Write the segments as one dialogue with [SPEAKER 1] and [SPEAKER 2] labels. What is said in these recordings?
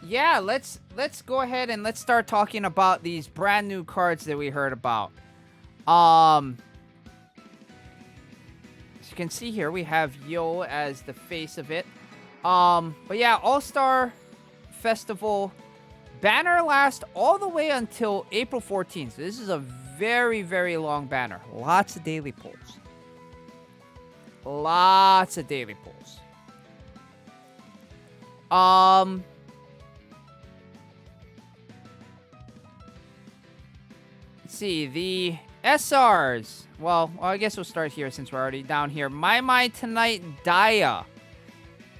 [SPEAKER 1] yeah, let's go ahead and let's start talking about these brand new cards that we heard about. Um, as you can see here, we have Yo as the face of it. But yeah, All-Star Festival banner lasts all the way until April 14th. So this is a very, very long banner. Lots of daily polls. Lots of daily polls. Let's see, the SRs. Well, I guess we'll start here since we're already down here. My Tonight Daya.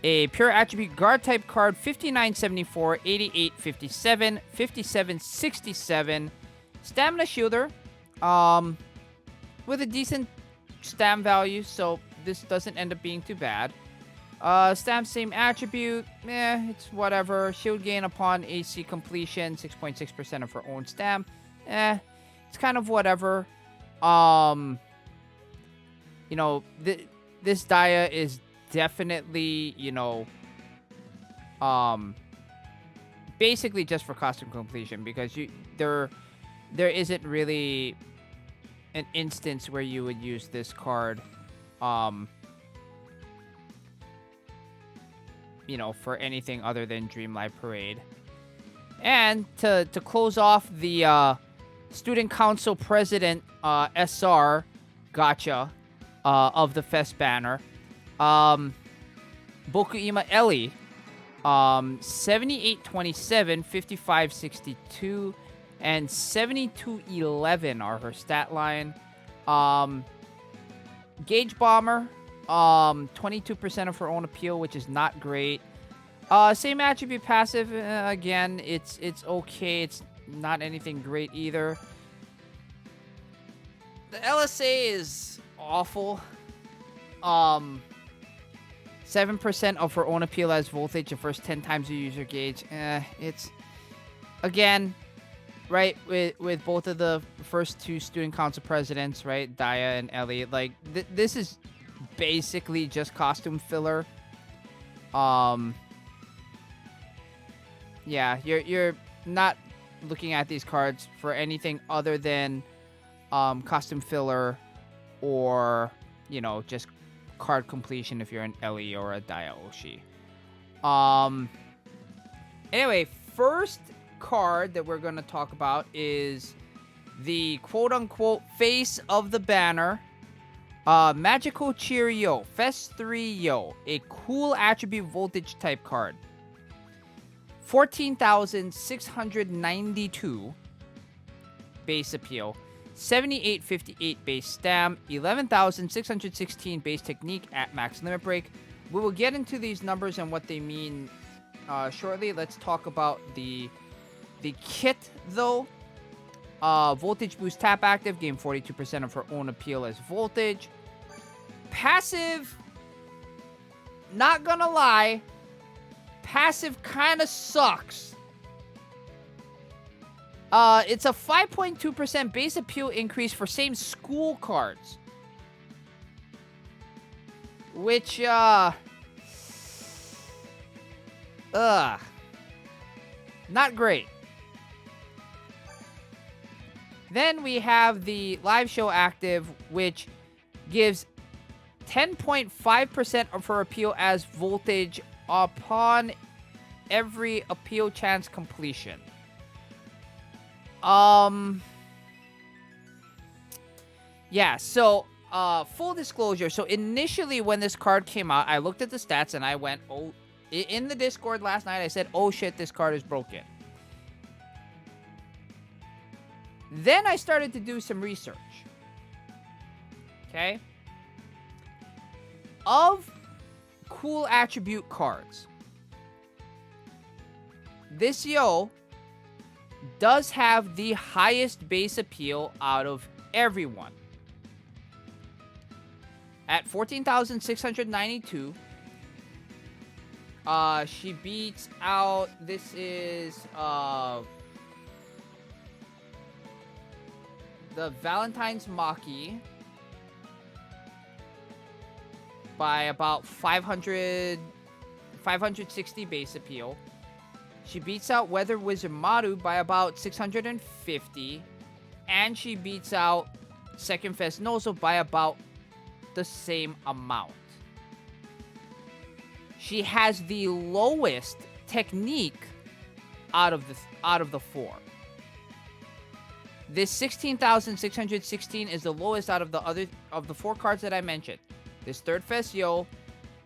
[SPEAKER 1] A pure attribute guard type card, 5974, 8857, 5767. Stamina shielder. With a decent stam value, so this doesn't end up being too bad. Stam same attribute, it's whatever. Shield gain upon AC completion, 6.6% of her own stam. It's kind of whatever. You know, this Daya is definitely, you know, basically just for costume completion, because there isn't really an instance where you would use this card, you know, for anything other than Dreamlight Parade. And to close off the Student Council President SR gotcha of the Fest banner, Bokuima Ellie, 7827, 5562, and 7211 are her stat line. Gauge Bomber, 22% of her own appeal, which is not great. Same attribute passive, again, it's okay. It's not anything great either. The LSA is awful. 7% of her own appeal as voltage the first 10 times you use your gauge. It's, again, right, with both of the first two Student Council presidents, right, Daya and Ellie, like, this is basically just costume filler. Yeah, you're not looking at these cards for anything other than costume filler, or, you know, just card completion if you're an Ellie or a Daya Oshi. Anyway, first card that we're going to talk about is the quote-unquote face of the banner, Magical Cheer Yo, Fest 3 Yo, a cool attribute voltage type card. 14,692 base appeal, 7858 base stam, 11,616 base technique at max limit break. We will get into these numbers and what they mean shortly. Let's talk about the kit, though. Voltage boost tap active, gain 42% of her own appeal as voltage. Passive, not gonna lie, passive kind of sucks. It's a 5.2% base appeal increase for same school cards. Which, not great. Then we have the live show active, which gives 10.5% of her appeal as voltage upon every appeal chance completion. Yeah, so, full disclosure. So, initially, when this card came out, I looked at the stats and I went, oh, in the Discord last night, I said, oh shit, this card is broken. Then I started to do some research. Okay? Of cool attribute cards, this Yo does have the highest base appeal out of everyone. At 14,692, she beats out, this is, the Valentine's Maki by about 560 base appeal. She beats out Weather Wizard Maru by about 650. And she beats out Second FES Nozo by about the same amount. She has the lowest technique out of the 4. This 16,616 is the lowest out of the 4 cards that I mentioned. This third FES Yo,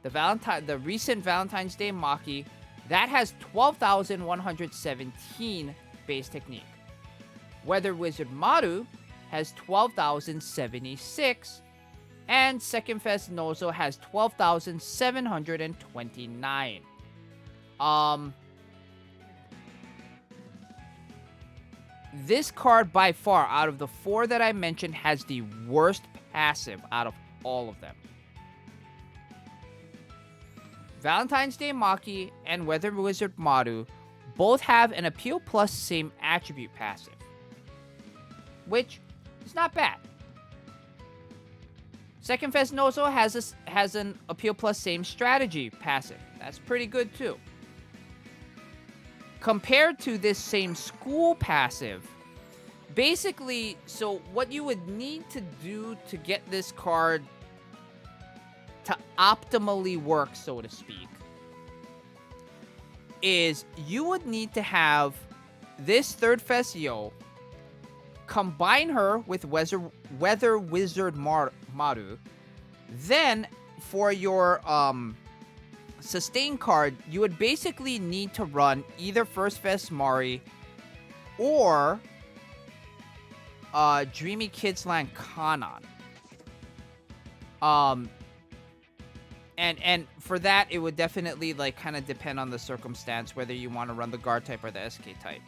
[SPEAKER 1] the recent Valentine's Day Maki, that has 12,117 base technique. Weather Wizard Maru has 12,076, and Second FES Nozo has 12,729. This card by far, out of the 4 that I mentioned, has the worst passive out of all of them. Valentine's Day Maki and Weather Wizard Maru both have an Appeal Plus Same Attribute passive, which is not bad. Second FES Nozo has an Appeal Plus Same Strategy passive. That's pretty good too. Compared to this same school passive, basically, so what you would need to do to get this card to optimally work, so to speak, is you would need to have this third FES Yo, combine her with Weather Wizard Maru, then for your sustain card, you would basically need to run either First FES Mari or Dreamy Kids Land Kanan. And for that, it would definitely like kind of depend on the circumstance whether you want to run the guard type or the SK type.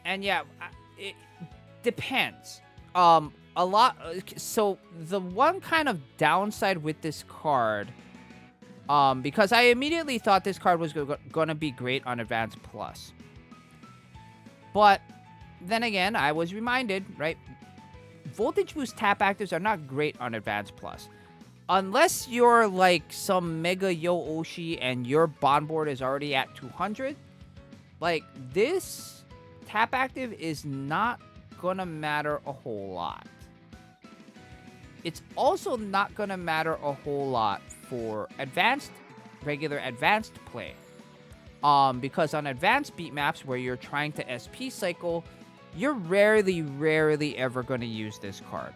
[SPEAKER 1] And yeah, it depends. A lot. So the one kind of downside with this card, because I immediately thought this card was gonna be great on Advanced Plus, but then again, I was reminded, right? Voltage Boost tap actives are not great on Advanced Plus. Unless you're like some Mega Yo Oshi and your bond board is already at 200, like this tap active is not gonna matter a whole lot. It's also not gonna matter a whole lot for regular advanced play. Because on advanced beat maps where you're trying to SP cycle, you're rarely ever gonna use this card,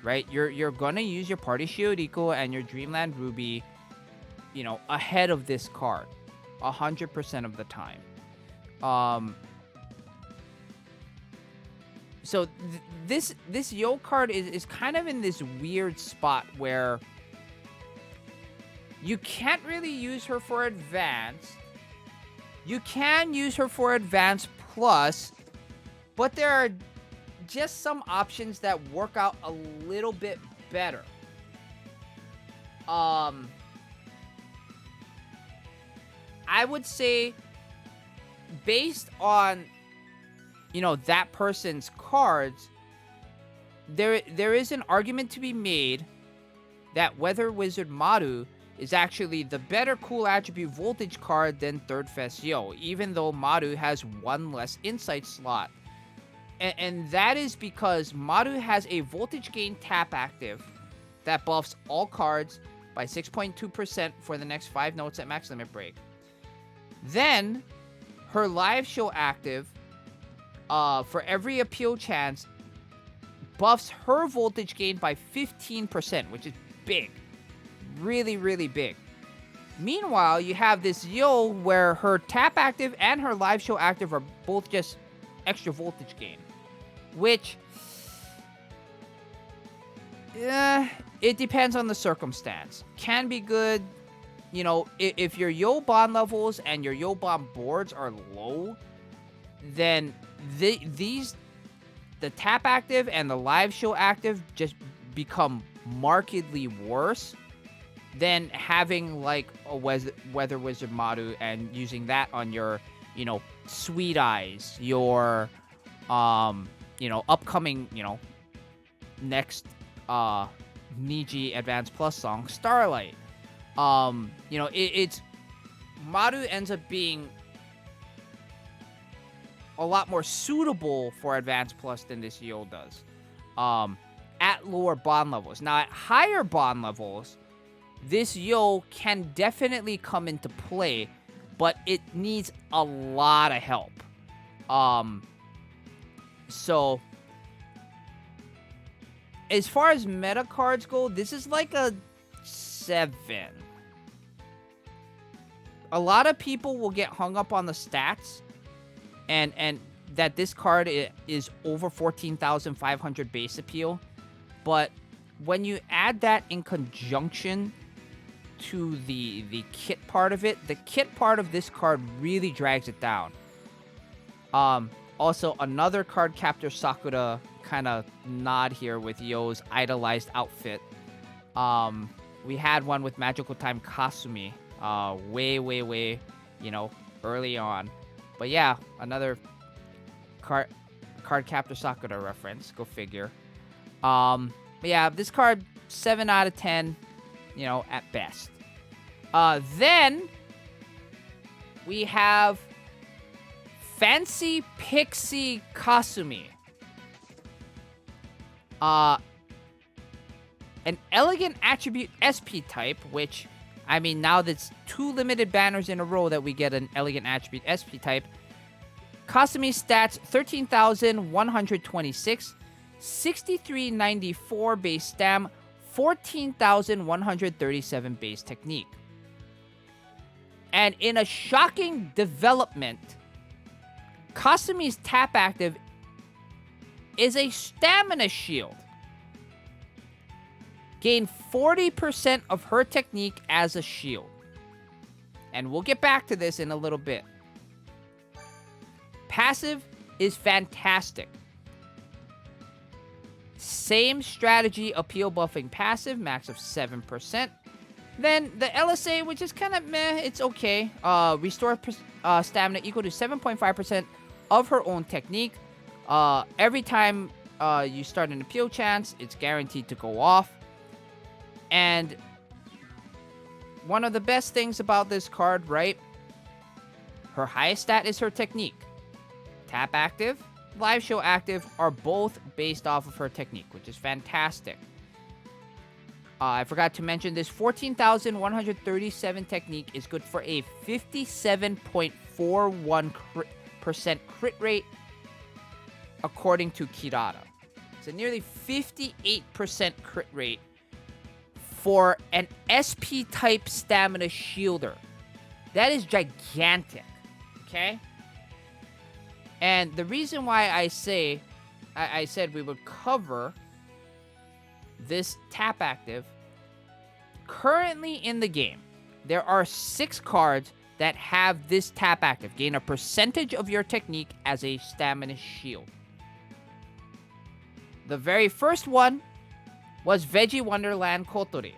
[SPEAKER 1] right? You're gonna use your Party Shioriko and your Dreamland Ruby, ahead of this card, 100% of the time. So this Yo card is kind of in this weird spot where you can't really use her for advanced. You can use her for Advanced Plus, but there are just some options that work out a little bit better. I would say, based on, that person's cards, there is an argument to be made that Weather Wizard Maru is actually the better cool attribute voltage card than third FES Yo, even though Maru has one less insight slot. And that is because Maru has a voltage gain tap active that buffs all cards by 6.2% for the next 5 notes at max limit break. Then, her live show active, for every appeal chance, buffs her voltage gain by 15%, which is big. Really, really big. Meanwhile, you have this Yo where her tap active and her live show active are both just extra voltage gain. Which, it depends on the circumstance. Can be good, if your Yo bond levels and your Yo bond boards are low, then the tap active and the live show active just become markedly worse than having like a Weather Wizard Maru and using that on your, Sweet Eyes, your, upcoming, next Niji Advanced Plus song, Starlight. It's Maru ends up being a lot more suitable for Advanced Plus than this Yo does. At lower bond levels. Now, at higher bond levels, this Yo can definitely come into play, but it needs a lot of help. So, as far as meta cards go, this is like a 7. A lot of people will get hung up on the stats and that this card is over 14,500 base appeal. But when you add that in conjunction to the kit part of it, the kit part of this card really drags it down. Also, another card captor Sakura kind of nod here with Yo's idolized outfit. We had one with Magical Time Kasumi way, early on. But yeah, another card captor Sakura reference. Go figure. But yeah, this card, 7 out of 10, at best. Then we have Fancy Pixie Kasumi. An elegant attribute SP type, which, now that's 2 limited banners in a row that we get an elegant attribute SP type. Kasumi stats 13,126, 6,394 base stam, 14,137 base technique. And in a shocking development, Kasumi's tap active is a stamina shield. Gain 40% of her technique as a shield. And we'll get back to this in a little bit. Passive is fantastic. Same strategy, appeal buffing passive, max of 7%. Then the LSA, which is kind of meh, it's okay. Restore stamina equal to 7.5% of her own technique. Every time you start an appeal chance, it's guaranteed to go off. And one of the best things about this card, right? Her highest stat is her technique. Tap active, live show active are both based off of her technique, which is fantastic. I forgot to mention this 14,137 technique is good for a 57.41% crit rate according to Kirara. It's a nearly 58% crit rate for an SP type stamina shielder. That is gigantic. Okay? And the reason why I said we would cover this tap active, currently in the game, there are 6 cards that have this tap active. Gain a percentage of your technique as a stamina shield. The very first one was Veggie Wonderland Kotori.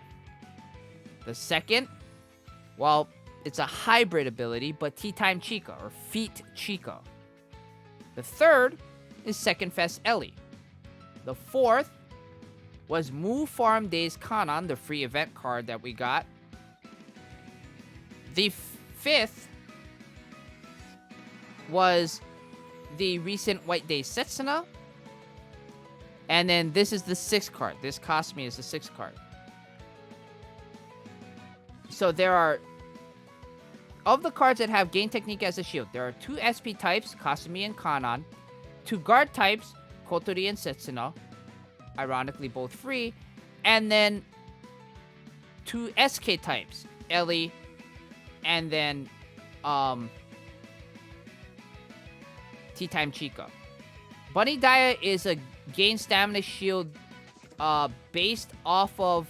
[SPEAKER 1] The second, well, it's a hybrid ability, but Tea Time Chica, or Feet Chica. The third is Second FES Ellie. The fourth was Moo Farm Days Kanan, the free event card that we got. The fifth was the recent White Day Setsuna. And then this is the 6th card. This Kasumi is the 6th card. So there are, of the cards that have gain technique as a shield, there are 2 SP types, Kasumi and Kanan, 2 guard types, Kotori and Setsuna, ironically both free, and then 2 SK types, Ellie, and then Tea Time Chica. Bunny Daya is a gain stamina shield based off of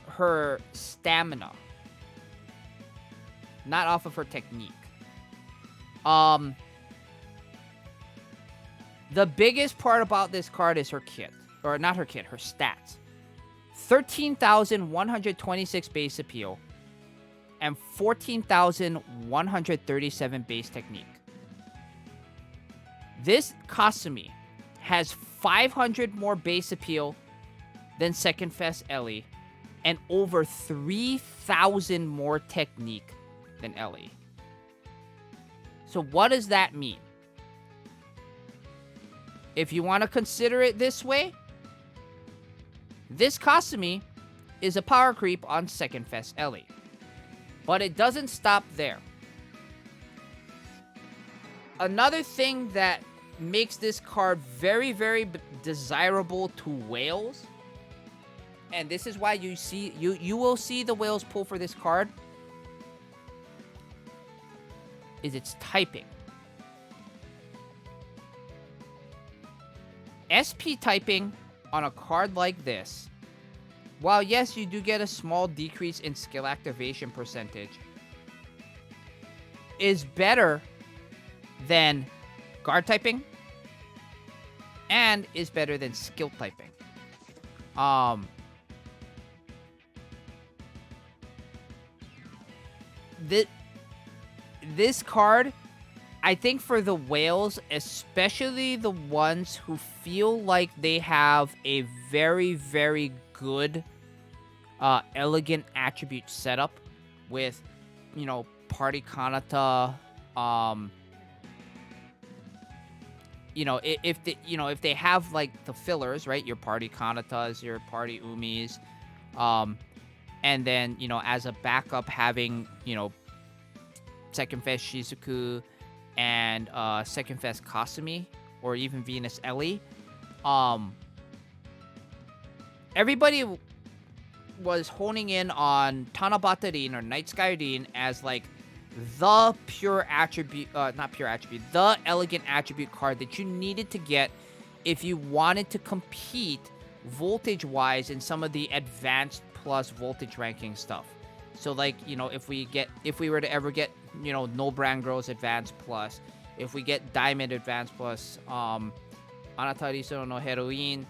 [SPEAKER 1] her stamina, not off of her technique. The biggest part about this card is her kit. Or not her kit, her stats. 13,126 base appeal and 14,137 base technique. This Kasumi has 500 more base appeal than Second FES Ellie, and over 3,000 more technique than Ellie. So what does that mean? If you want to consider it this way, this Kasumi is a power creep on Second FES Ellie. But it doesn't stop there. Another thing that makes this card very, very desirable to whales, and this is why you will see the whales pull for this card, is its typing. SP typing on a card like this, while yes, you do get a small decrease in skill activation percentage, is better than guard typing and is better than skill typing. This card, I think for the whales, especially the ones who feel like they have a very, very good elegant attribute setup with, you know, Party Kanata, you know, if they have like the fillers, right? Your Party Kanatas, your Party Umis, and then, you know, as a backup having, you know, Second FES Shizuku and Second FES Kasumi, or even Venus Ellie. Everybody was honing in on Tanabata Rin or Night Sky Rin as like the pure attribute, not pure attribute, the elegant attribute card that you needed to get if you wanted to compete voltage-wise in some of the advanced plus voltage ranking stuff. So like, you know, if we were to ever get, you know, No Brand Girls Advanced Plus, if we get Diamond Advanced Plus, Anatariso no Heroine,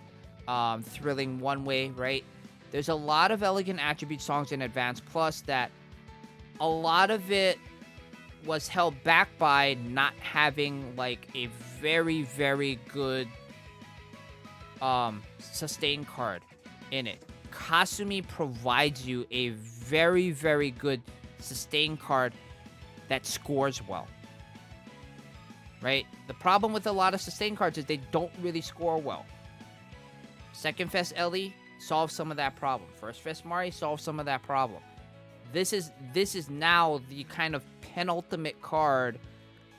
[SPEAKER 1] Thrilling One Way, right? There's a lot of elegant attribute songs in Advanced Plus that a lot of it was held back by not having like a very, very good sustain card in it. Kasumi provides you a very, very good sustain card that scores well. Right? The problem with a lot of sustain cards is they don't really score well. Second FES Ellie solves some of that problem. First FES Mari solves some of that problem. This is now the kind of penultimate card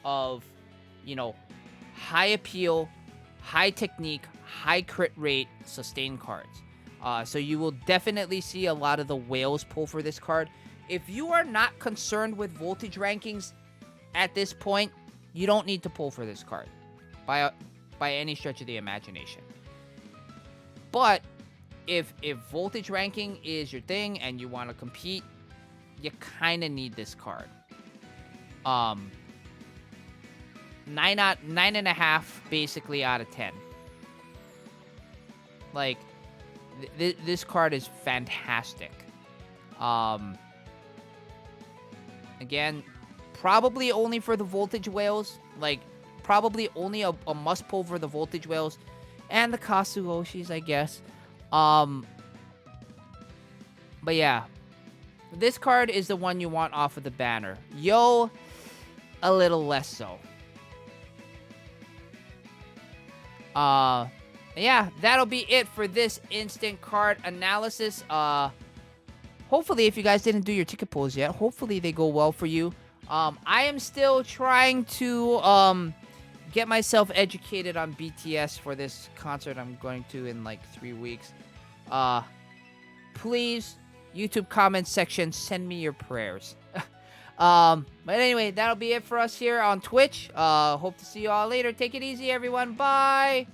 [SPEAKER 1] of, you know, high appeal, high technique, high crit rate sustain cards. So you will definitely see a lot of the whales pull for this card. If you are not concerned with voltage rankings at this point, you don't need to pull for this card by any stretch of the imagination. But if voltage ranking is your thing and you want to compete, you kind of need this card. 9.5 basically out of 10. Like, this card is fantastic. Again, probably only for the voltage whales. Like, probably only a must pull for the voltage whales and the Kasu Oshis, I guess. But yeah, this card is the one you want off of the banner. Yo, a little less so. Yeah, that'll be it for this instant card analysis. Hopefully, if you guys didn't do your ticket pulls yet, hopefully they go well for you. I am still trying to get myself educated on BTS for this concert I'm going to in like 3 weeks. Please, YouTube comment section, send me your prayers. But anyway, that'll be it for us here on Twitch. Hope to see you all later. Take it easy, everyone. Bye.